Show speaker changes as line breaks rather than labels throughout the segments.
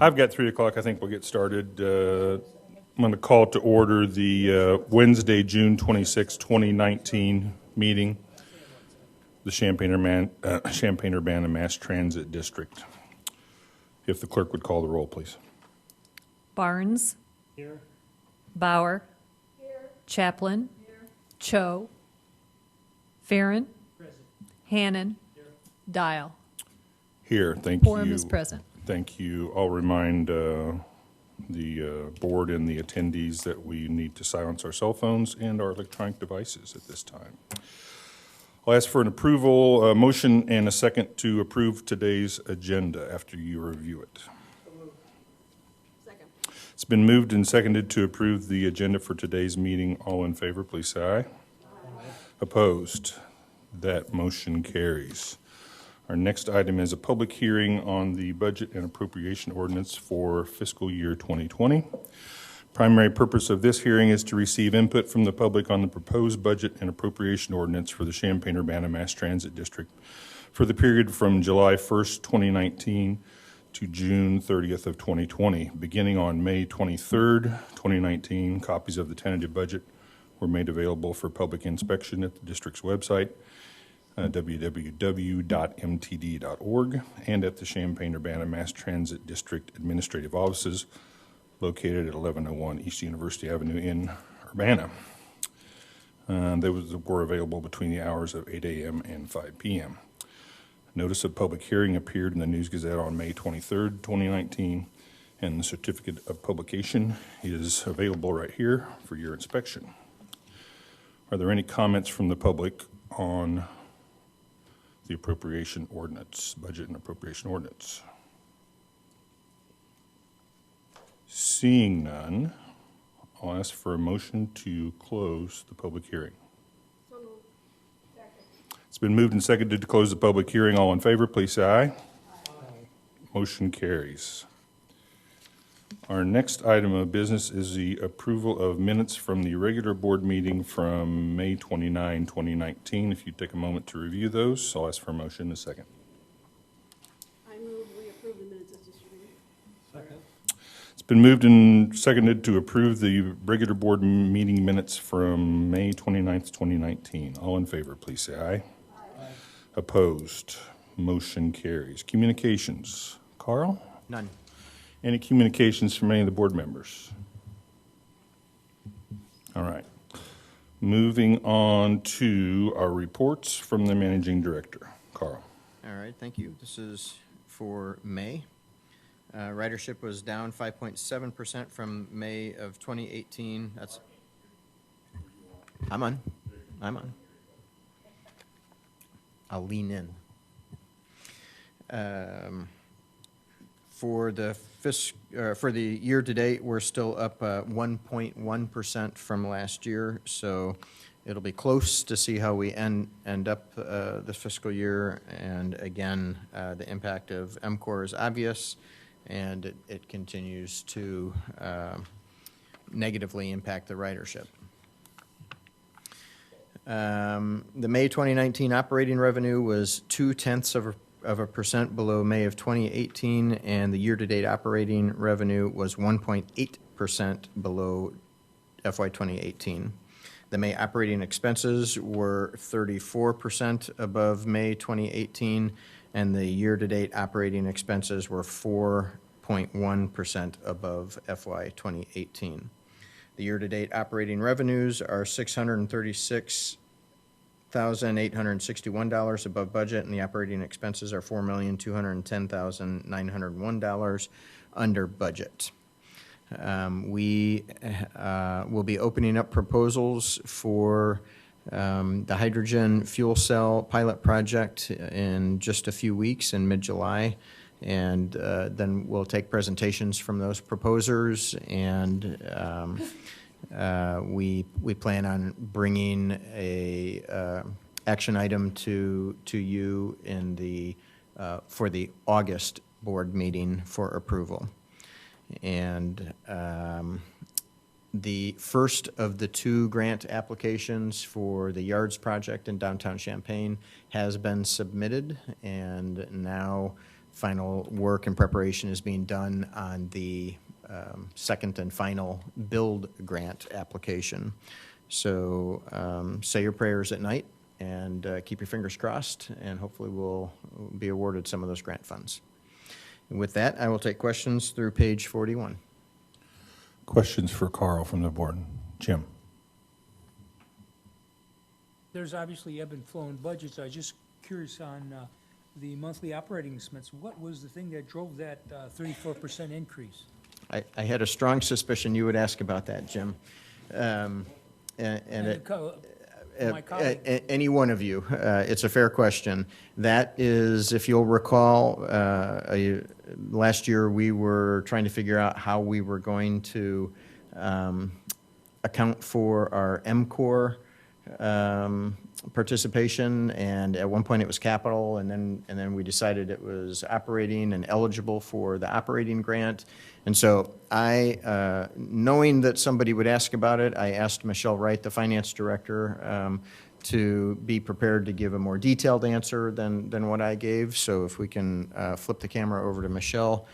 I've got 3 o'clock. I think we'll get started. I'm going to call to order the Wednesday, June 26, 2019 meeting, the Champaign-Urbana Mass Transit District. If the clerk would call the roll, please.
Barnes. Here. Bauer. Here. Chaplin. Here. Cho. Farron. Present. Hannon. Here. Dial.
Here. Thank you.
Quorum is present.
Thank you. I'll remind the board and the attendees that we need to silence our cell phones and our electronic devices at this time. I'll ask for an approval, a motion, and a second to approve today's agenda after you review it.
Second.
It's been moved and seconded to approve the agenda for today's meeting. All in favor, please say aye. Aye. Opposed? That motion carries. Our next item is a public hearing on the Budget and Appropriation Ordinance for fiscal year 2020. Primary purpose of this hearing is to receive input from the public on the proposed Budget and Appropriation Ordinance for the Champaign-Urbana Mass Transit District for the period from July 1st, 2019 to June 30th of 2020. Beginning on May 23rd, 2019, copies of the tentative budget were made available for public inspection at the district's website, www.mtd.org, and at the Champaign-Urbana Mass Transit District Administrative Offices located at 1101 East University Avenue in Urbana. Those were available between the hours of 8 a.m. and 5 p.m. Notice of public hearing appeared in the News Gazette on May 23rd, 2019, and the certificate of publication is available right here for your inspection. Are there any comments from the public on the appropriation ordinance, budget and appropriation ordinance? Seeing none, I'll ask for a motion to close the public hearing.
So moved. Second.
It's been moved and seconded to close the public hearing. All in favor, please say aye. Aye. Motion carries. Our next item of business is the approval of minutes from the regular board meeting from May 29, 2019. If you take a moment to review those, I'll ask for a motion in a second.
I move we approve the minutes as distributed.
Second.
It's been moved and seconded to approve the regular board meeting minutes from May 29th, 2019. All in favor, please say aye.
Aye.
Opposed? Motion carries. Communications. Carl?
None.
Any communications from any of the board members? All right. Moving on to our reports from the managing director. Carl.
All right, thank you. This is for May. Ridership was down 5.7% from May of 2018. That's. I'm on. I'll lean in. For the year to date, we're still up 1.1% from last year, so it'll be close to see how we end up this fiscal year. And again, the impact of MCOR is obvious, and it continues to negatively impact the ridership. The May 2019 operating revenue was 0.2% below May of 2018, and the year-to-date operating revenue was 1.8% below FY 2018. The May operating expenses were 34% above May 2018, and the year-to-date operating expenses were 4.1% above FY 2018. The year-to-date operating revenues are $636,861 above budget, and the operating expenses are $4,210,901 under budget. We will be opening up proposals for the hydrogen fuel cell pilot project in just a few weeks in mid-July, and then we'll take presentations from those proposers, and we plan on bringing a action item to you in the for the August board meeting for approval. And the first of the 2 grant applications for the Yards project in downtown Champaign has been submitted, and now final work and preparation is being done on the second and final build grant application. So say your prayers at night and keep your fingers crossed, and hopefully we'll be awarded some of those grant funds. And with that, I will take questions through page 41.
Questions for Carl from the board? Jim?
There's obviously ebb and flow in budgets. I was just curious on the monthly operating expense. What was the thing that drove that 34% increase?
I had a strong suspicion you would ask about that, Jim.
My colleague.
Any one of you. It's a fair question. That is, if you'll recall, last year we were trying to figure out how we were going to account for our MCOR participation, and at one point it was capital, and then we decided it was operating and eligible for the operating grant. And so I, knowing that somebody would ask about it, I asked Michelle Wright, the finance director, to be prepared to give a more detailed answer than what I gave. So if we can flip the camera over to Michelle,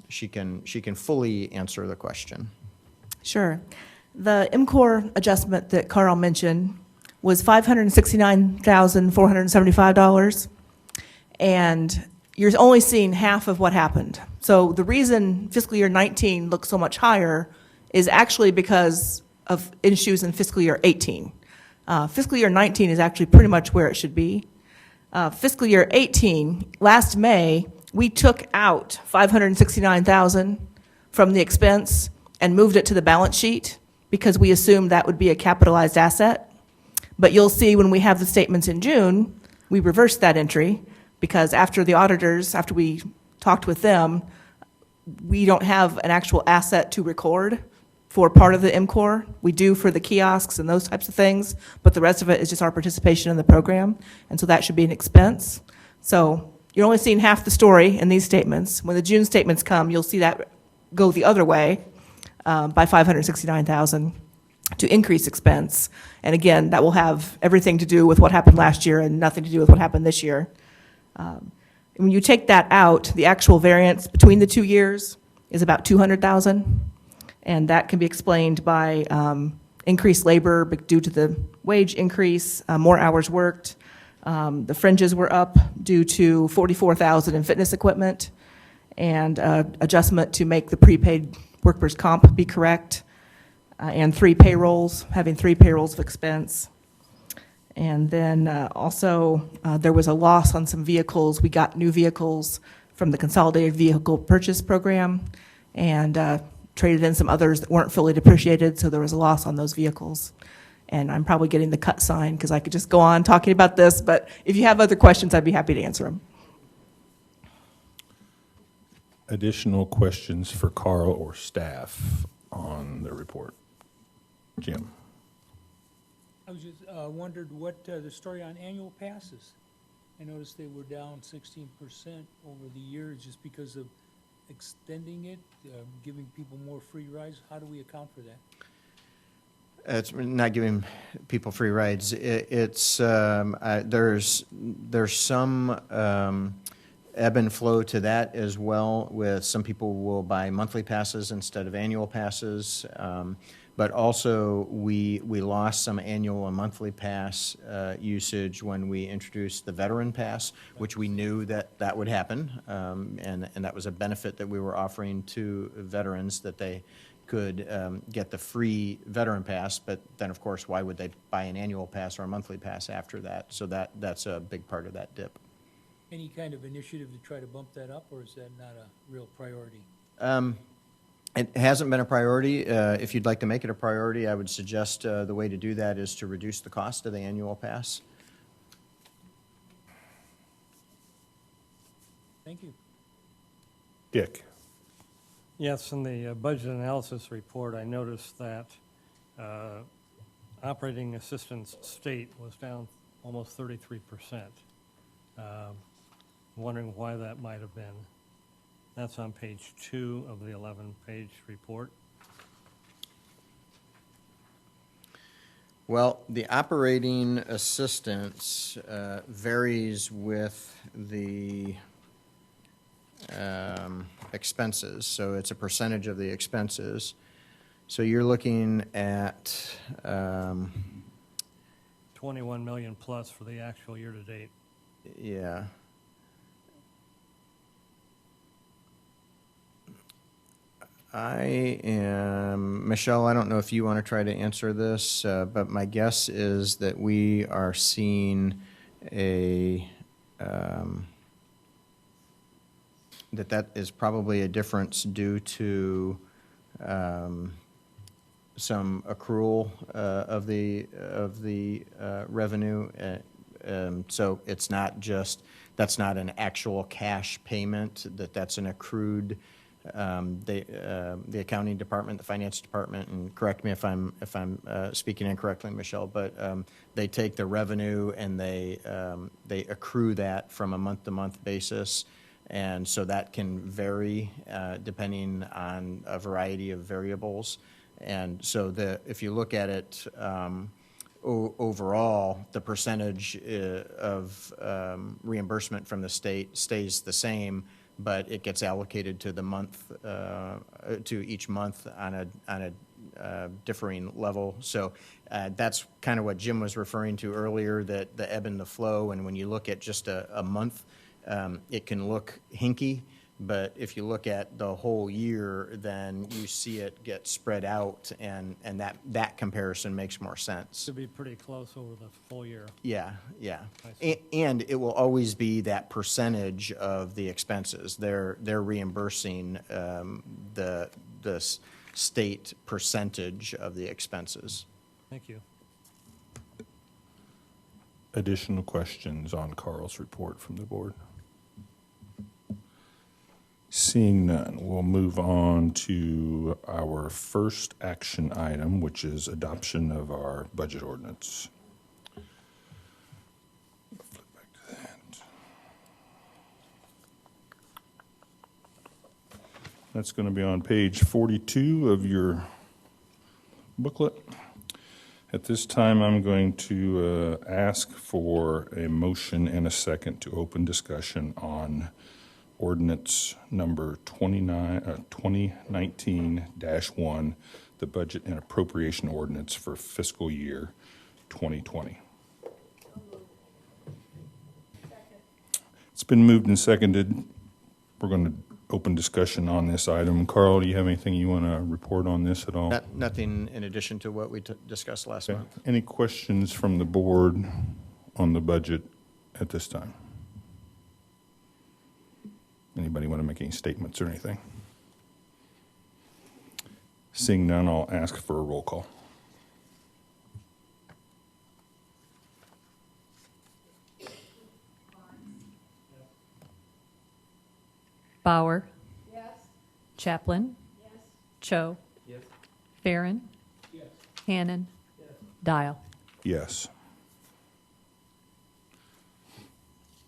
she can fully answer the question.
Sure. The MCOR adjustment that Carl mentioned was $569,475, and you're only seeing half of what happened. So the reason fiscal year 19 looks so much higher is actually because of issues in fiscal year 18. Fiscal year 19 is actually pretty much where it should be. Fiscal year 18, last May, we took out $569,000 from the expense and moved it to the balance sheet because we assumed that would be a capitalized asset. But you'll see when we have the statements in June, we reversed that entry because after the auditors, after we talked with them, we don't have an actual asset to record for part of the MCOR. We do for the kiosks and those types of things, but the rest of it is just our participation in the program, and so that should be an expense. So you're only seeing half the story in these statements. When the June statements come, you'll see that go the other way by $569,000 to increase expense. And again, that will have everything to do with what happened last year and nothing to do with what happened this year. When you take that out, the actual variance between the 2 years is about $200,000, and that can be explained by increased labor due to the wage increase, more hours worked. The fringes were up due to $44,000 in fitness equipment, and adjustment to make the prepaid workers' comp be correct, and having three payrolls of expense. And then also there was a loss on some vehicles. We got new vehicles from the Consolidated Vehicle Purchase Program and traded in some others that weren't fully depreciated, so there was a loss on those vehicles. And I'm probably getting the cut sign because I could just go on talking about this, but if you have other questions, I'd be happy to answer them.
Additional questions for Carl or staff on the report? Jim?
I was just wondered what the story on annual passes. I noticed they were down 16% over the years just because of extending it, giving people more free rides. How do we account for that?
It's not giving people free rides. There's some ebb and flow to that as well, with some people will buy monthly passes instead of annual passes. But also, we lost some annual and monthly pass usage when we introduced the veteran pass, which we knew that would happen, and that was a benefit that we were offering to veterans, that they could get the free veteran pass. But then, of course, why would they buy an annual pass or a monthly pass after that? So that's a big part of that dip.
Any kind of initiative to try to bump that up, or is that not a real priority?
It hasn't been a priority. If you'd like to make it a priority, I would suggest the way to do that is to reduce the cost of the annual pass.
Thank you.
Dick?
Yes, in the budget analysis report, I noticed that operating assistance state was down almost 33%. Wondering why that might have been. That's on page 2 of the 11-page report.
Well, the operating assistance varies with the expenses, so it's a percentage of the expenses. So you're looking at,
21 million plus for the actual year-to-date.
yeah. Michelle, I don't know if you want to try to answer this, but my guess is that we are seeing that is probably a difference due to some accrual of the revenue. So it's not just, that's not an actual cash payment, that's an accrued, the accounting department, the finance department, and correct me if I'm speaking incorrectly, Michelle, but they take the revenue and they accrue that from a month-to-month basis. And so that can vary depending on a variety of variables. And so if you look at it overall, the percentage of reimbursement from the state stays the same, but it gets allocated to the month, to each month on a differing level. So that's kind of what Jim was referring to earlier, that the ebb and the flow. And when you look at just a month, it can look hinky, but if you look at the whole year, then you see it get spread out, and that comparison makes more sense.
Should be pretty close over the full year.
Yeah, yeah.
I see.
And it will always be that percentage of the expenses. They're reimbursing the state percentage of the expenses.
Thank you.
Additional questions on Carl's report from the board? Seeing none, we'll move on to our first action item, which is adoption of our budget ordinance. Flip back to that. That's going to be on page 42 of your booklet. At this time, I'm going to ask for a motion and a second to open discussion on ordinance number 2019-1, the Budget and Appropriation Ordinance for fiscal year 2020. It's been moved and seconded. We're going to open discussion on this item. Carl, do you have anything you want to report on this at all?
Nothing in addition to what we discussed last
Okay.
month.
Any questions from the board on the budget at this time? Anybody want to make any statements or anything? Seeing none, I'll ask for a roll call.
Bauer,
Yes.
Chaplin,
Yes.
Cho. Farren. Hannon. Dial.
Yes.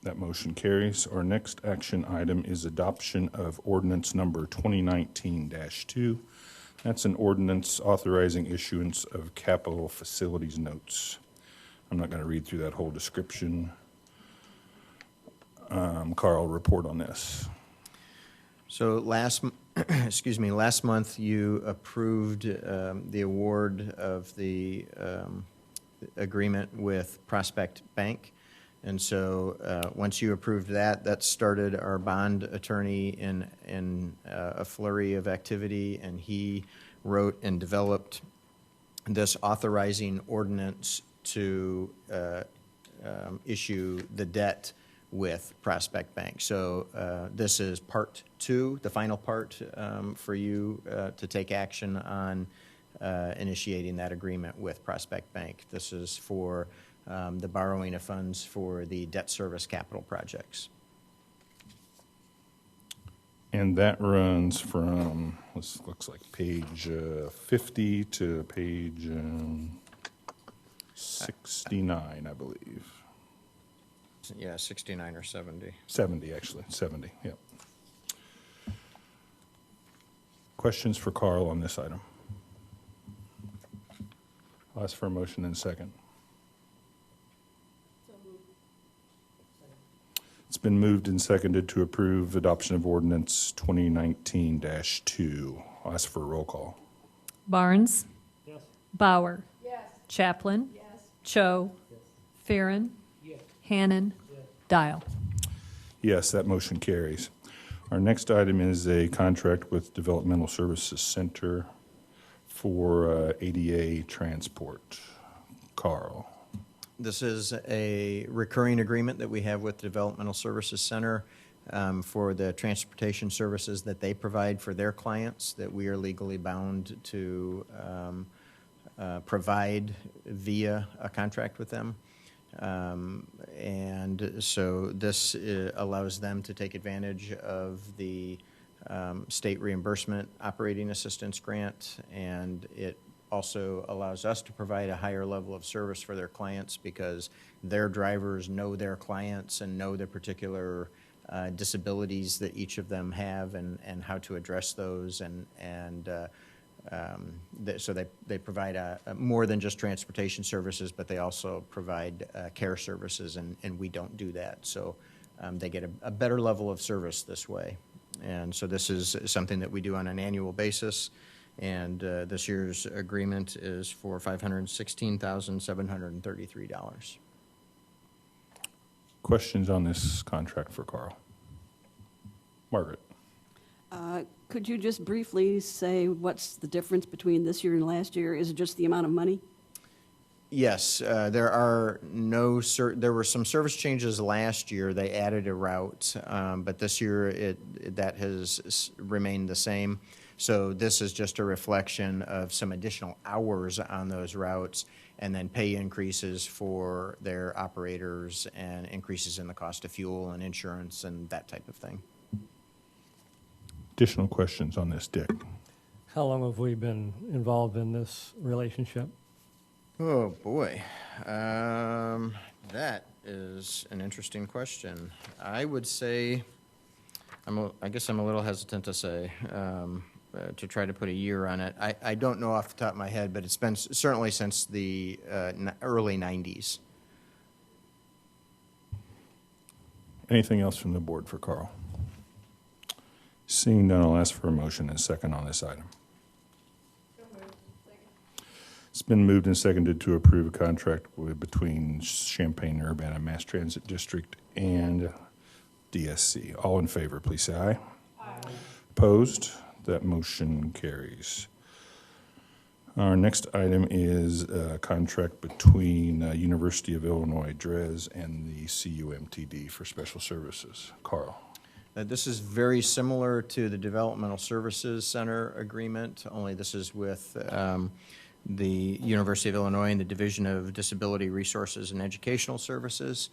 That motion carries. Our next action item is adoption of ordinance number 2019-2. That's an ordinance authorizing issuance of capital facilities notes. I'm not going to read through that whole description. Carl, report on this.
So last month you approved the award of the agreement with Prospect Bank. And so once you approved that, that started our bond attorney in a flurry of activity, and he wrote and developed this authorizing ordinance to issue the debt with Prospect Bank. So this is part two, the final part for you to take action on initiating that agreement with Prospect Bank. This is for the borrowing of funds for the debt service capital projects.
And that runs from, this looks like page 50 to page 69, I believe.
Yeah, 69 or 70.
70, actually, 70, yep. Questions for Carl on this item? I'll ask for a motion in a second.
So moved.
It's been moved and seconded to approve adoption of ordinance 2019-2. I'll ask for a roll call.
Barnes.
Yes.
Bauer.
Yes.
Chaplin.
Yes.
Cho. Farron. Hannon. Dial.
Yes, that motion carries. Our next item is a contract with Developmental Services Center for ADA transport. Carl.
This is a recurring agreement that we have with Developmental Services Center for the transportation services that they provide for their clients that we are legally bound to provide via a contract with them. And so this allows them to take advantage of the state reimbursement operating assistance grant, and it also allows us to provide a higher level of service for their clients because their drivers know their clients and know the particular disabilities that each of them have and how to address those. So they provide more than just transportation services, but they also provide care services, and we don't do that. So they get a better level of service this way. And so this is something that we do on an annual basis. And this year's agreement is for $516,733.
Questions on this contract for Carl? Margaret.
Could you just briefly say what's the difference between this year and last year? Is it just the amount of money?
Yes, there were some service changes last year. They added a route, but this year that has remained the same. So this is just a reflection of some additional hours on those routes and then pay increases for their operators and increases in the cost of fuel and insurance and that type of thing.
Additional questions on this, Dick?
How long have we been involved in this relationship?
Oh, boy. That is an interesting question. I would say, I guess I'm a little hesitant to say, to try to put a year on it. I don't know off the top of my head, but it's been certainly since the early 90s.
Anything else from the board for Carl? Seeing none, I'll ask for a motion and second on this item. It's been moved and seconded to approve a contract between Champaign-Urbana Mass Transit District and DSC. All in favor, please say aye. Aye. Opposed? That motion carries. Our next item is a contract between University of Illinois DRES and the CUMTD for special services. Carl.
This is very similar to the Developmental Services Center agreement, only this is with the University of Illinois and the Division of Disability Resources and Educational Services.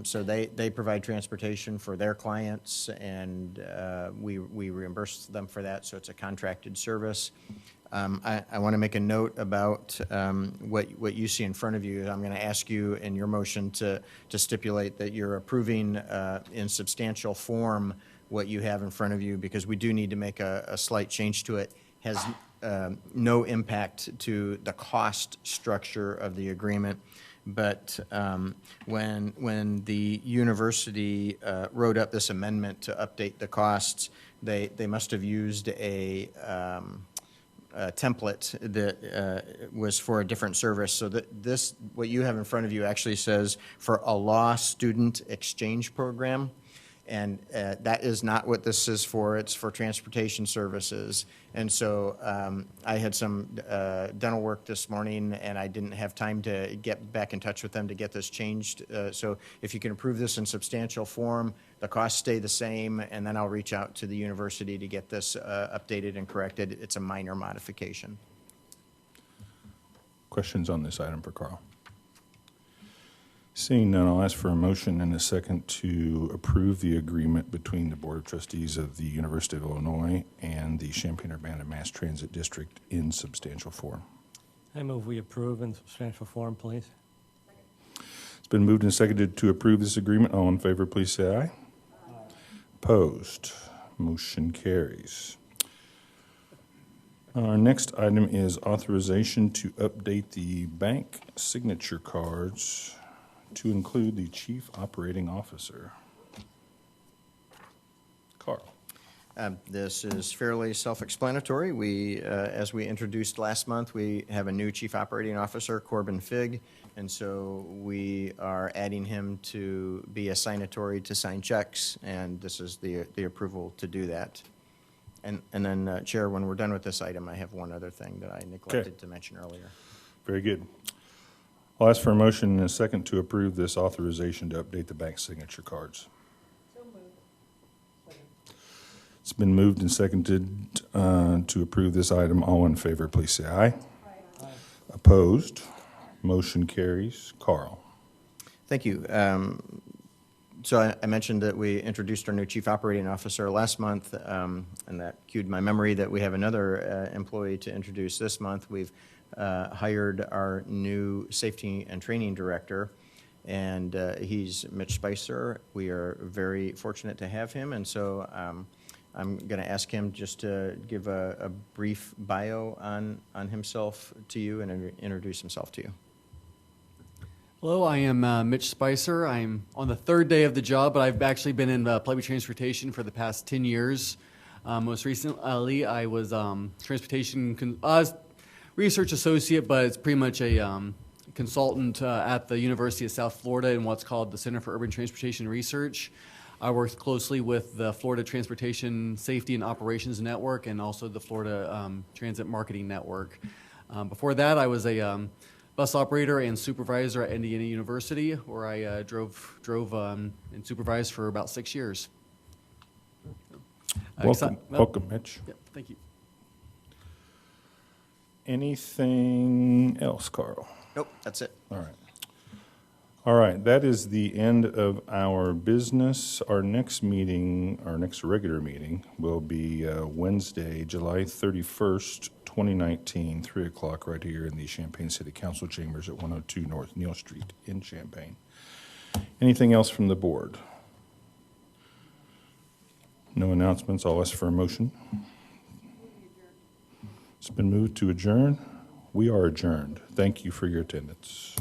So they provide transportation for their clients, and we reimburse them for that, so it's a contracted service. I want to make a note about what you see in front of you. I'm going to ask you in your motion to stipulate that you're approving in substantial form what you have in front of you, because we do need to make a slight change to it. Has no impact to the cost structure of the agreement. But when the university wrote up this amendment to update the costs, they must have used a template that was for a different service. So that what you have in front of you actually says for a law student exchange program. And that is not what this is for. It's for transportation services. And so I had some dental work this morning, and I didn't have time to get back in touch with them to get this changed. So if you can approve this in substantial form, the costs stay the same, and then I'll reach out to the university to get this updated and corrected. It's a minor modification.
Questions on this item for Carl? Seeing none, I'll ask for a motion and a second to approve the agreement between the Board of Trustees of the University of Illinois and the Champaign-Urbana Mass Transit District in substantial form.
I move we approve in substantial form, please.
It's been moved and seconded to approve this agreement. All in favor, please say aye. Opposed? Motion carries. Our next item is authorization to update the bank signature cards to include the Chief Operating Officer.
This is fairly self-explanatory. As we introduced last month, we have a new Chief Operating Officer, Corbin Figg, and so we are adding him to be a signatory to sign checks, and this is the approval to do that. And then, Chair, when we're done with this item, I have one other thing that I neglected to mention earlier.
Very good. I'll ask for a motion and a second to approve this authorization to update the bank signature cards. It's been moved and seconded to approve this item. All in favor, please say aye. Aye. Opposed? Motion carries. Carl.
Thank you. So I mentioned that we introduced our new Chief Operating Officer last month, and that cued my memory that we have another employee to introduce this month. We've hired our new Safety and Training Director, and he's Mitch Spicer. We are very fortunate to have him, and so I'm going to ask him just to give a brief bio on himself to you and introduce himself to you.
Hello, I am Mitch Spicer. I'm on the third day of the job, but I've actually been in public transportation for the past 10 years. Most recently, I was transportation research associate, but it's pretty much a consultant at the University of South Florida in what's called the Center for Urban Transportation Research. I worked closely with the Florida Transportation Safety and Operations Network and also the Florida Transit Marketing Network. Before that, I was a bus operator and supervisor at Indiana University, where I drove and supervised for about 6 years.
Welcome, Mitch.
Yeah, thank you.
Anything else, Carl?
Nope, that's it.
All right. All right, that is the end of our business. Our next meeting, our next regular meeting, will be Wednesday, July 31st, 2019, 3 o'clock right here in the Champaign City Council chambers at 102 North Neal Street in Champaign. Anything else from the board? No announcements. I'll ask for a motion. It's been moved to adjourn. We are adjourned. Thank you for your attendance.